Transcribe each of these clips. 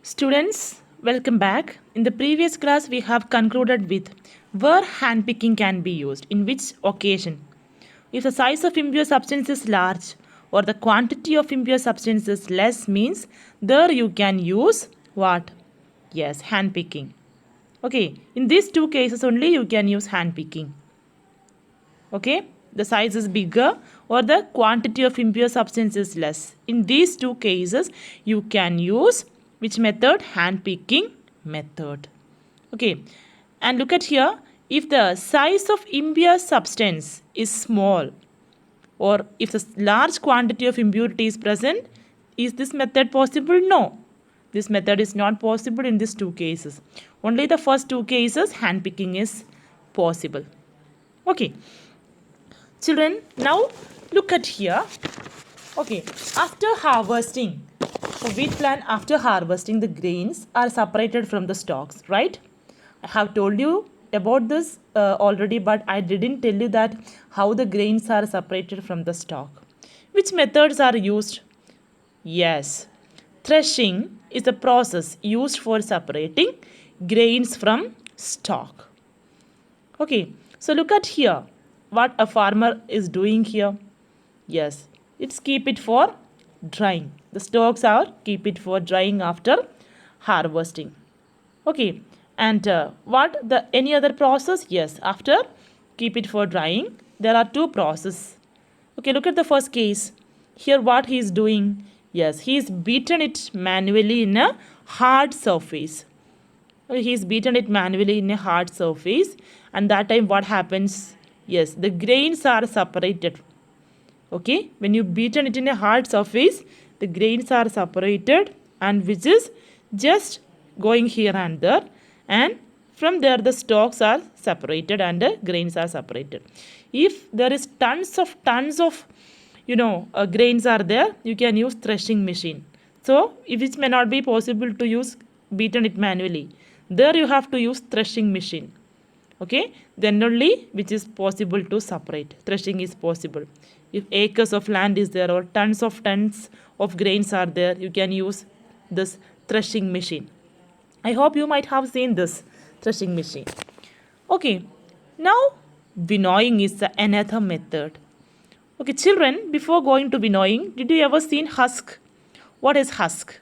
Students, welcome back. In the previous class, we have concluded with where handpicking can be used, in which occasion. If the size of impure substance is large or the quantity of impure substance is less, means there you can use what? Yes, handpicking. Okay, in these two cases only you can use handpicking. Okay, the size is bigger or the quantity of impure substance is less. In these two cases, you can use which method? Hand picking method. Okay, and look at here. If the size of impure substance is small or if the large quantity of impurity is present, is this method possible? No. This method is not possible in these two cases. Only the first two cases hand picking is possible. Okay. Children, now look at here. Okay, after harvesting, for wheat plant, after harvesting, the grains are separated from the stalks, right? I have told you about this already, but I didn't tell you that how the grains are separated from the stalk. Which methods are used? Yes, threshing is a process used for separating grains from stalk. Okay, so look at here what a farmer is doing here. Yes, it's keep it for drying. The stalks are keep it for drying after harvesting. Okay, and what the any other process? Yes, after keep it for drying, there are two processes. Okay, look at the first case. Here what he is doing? Yes, he is beaten it manually in a hard surface. He's beaten it manually in a hard surface, and that time what happens? Yes, the grains are separated. Okay, when you beaten it in a hard surface, the grains are separated, and which is just going here and there, and from there the stalks are separated and the grains are separated. If there is tons of grains are there, you can use threshing machine. So if it may not be possible to use beaten it manually, there you have to use threshing machine. Okay, then only which is possible to separate. Threshing is possible. If acres of land is there or tons of grains are there, you can use this threshing machine. I hope you might have seen this threshing machine. Okay, now winnowing is another method. Okay, children, before going to winnowing, did you ever seen husk? What is husk?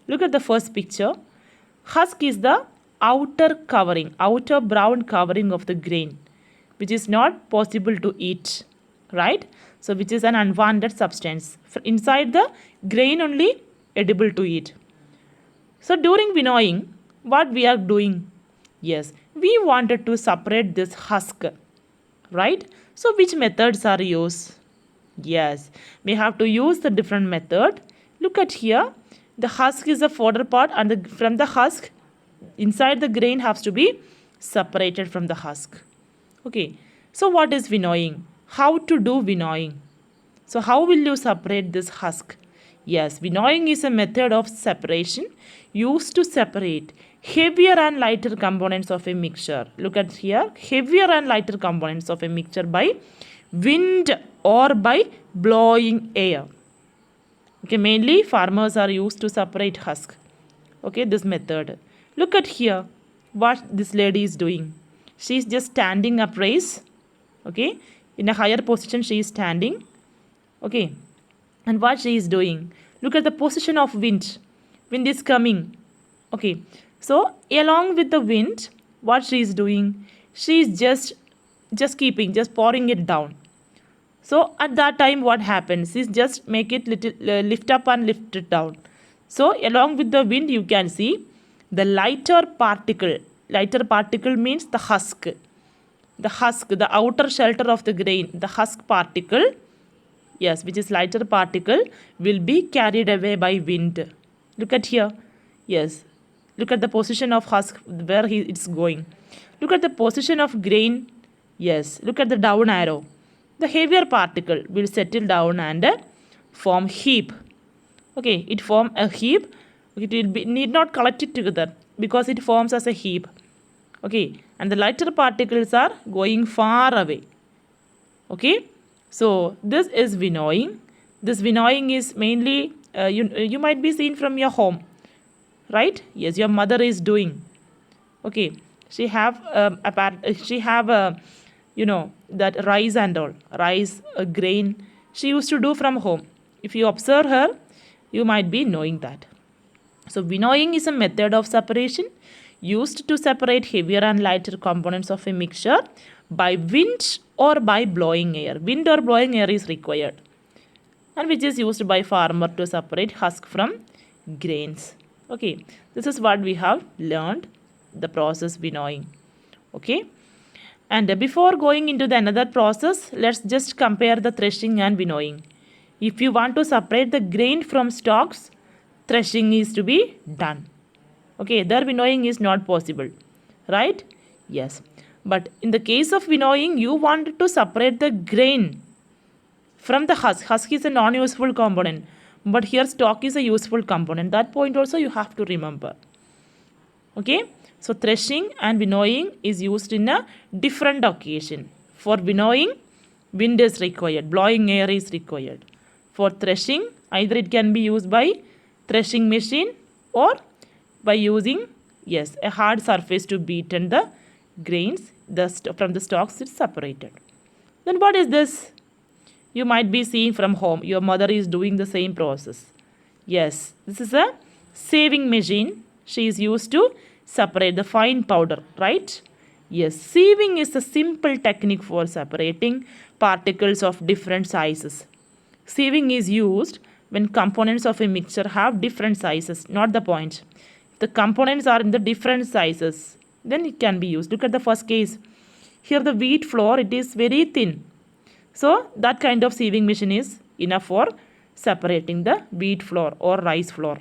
Look at the first picture. Husk is the outer covering, outer brown covering of the grain, which is not possible to eat, right? So, which is an unwanted substance. Inside the grain only edible to eat. So, during winnowing, what we are doing? Yes, we wanted to separate this husk, right? So, which methods are used? Yes, we have to use the different method. Look at here. The husk is the fodder part, and from the husk, inside the grain has to be separated from the husk. Okay, so what is winnowing? How to do winnowing? So how will you separate this husk? Yes, winnowing is a method of separation used to separate heavier and lighter components of a mixture. Look at here, heavier and lighter components of a mixture by wind or by blowing air. Okay, mainly farmers are used to separate husk. Okay, this method. Look at here what this lady is doing. She is just standing upraised. Okay, in a higher position she is standing. Okay, and what she is doing? Look at the position of wind. Wind is coming. Okay, so along with the wind, what she is doing? She is just pouring it down. So at that time what happens is just make it little lift up and lift it down. So along with the wind you can see the lighter particle. Lighter particle means the husk. The husk, the outer shelter of the grain, the husk particle, yes, which is lighter particle, will be carried away by wind. Look at here. Yes. Look at the position of husk where it's going. Look at the position of grain. Yes. Look at the down arrow. The heavier particle will settle down and form heap. Okay, it form a heap. It will be, need not collect it together because it forms as a heap. Okay, and the lighter particles are going far away. Okay, so this is winnowing. This winnowing is mainly you might be seen from your home. right? Yes, your mother is doing. Okay, she have that rice and all, rice, grain she used to do from home. If you observe her, you might be knowing that. So winnowing is a method of separation used to separate heavier and lighter components of a mixture by wind or by blowing air. Wind or blowing air is required, and which is used by farmer to separate husk from grains. Okay, this is what we have learned, the process winnowing. Okay, and before going into the another process, let's just compare the threshing and winnowing. If you want to separate the grain from stalks, threshing is to be done. Okay, there winnowing is not possible, right? Yes, but in the case of winnowing, you want to separate the grain from the husk. Husk is a non-useful component, but here stalk is a useful component. That point also you have to remember. Okay, so threshing and winnowing is used in a different occasion. For winnowing, wind is required, blowing air is required. For threshing, either it can be used by threshing machine or by using, yes, a hard surface to beat and the grains from the stalks is separated. Then what is this? You might be seeing from home. Your mother is doing the same process. Yes, this is a sieving machine. She is used to separate the fine powder, right? Yes, sieving is a simple technique for separating particles of different sizes. Sieving is used when components of a mixture have different sizes, not the point. If the components are in the different sizes, then it can be used. Look at the first case. Here the wheat flour, it is very thin. So that kind of sieving machine is enough for separating the wheat flour or rice flour.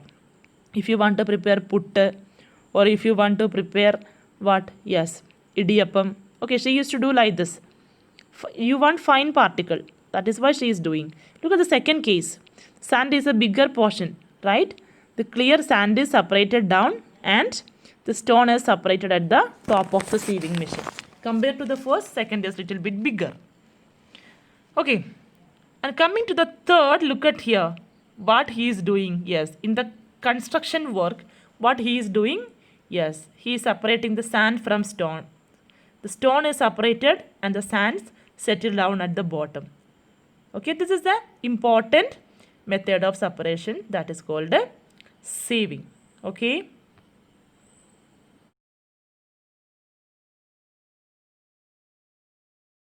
If you want to prepare puttu, or if you want to prepare what? Yes, idiyappam. Okay, she used to do like this. You want fine particle. That is why she is doing. Look at the second case. Sand is a bigger portion, right? The clear sand is separated down and the stone is separated at the top of the sieving machine. Compared to the first, second is little bit bigger. Okay, and coming to the third, look at here what he is doing. Yes, in the construction work, what he is doing? Yes, he is separating the sand from stone. The stone is separated and the sands settle down at the bottom. Okay, this is the important method of separation that is called a sieving. Okay.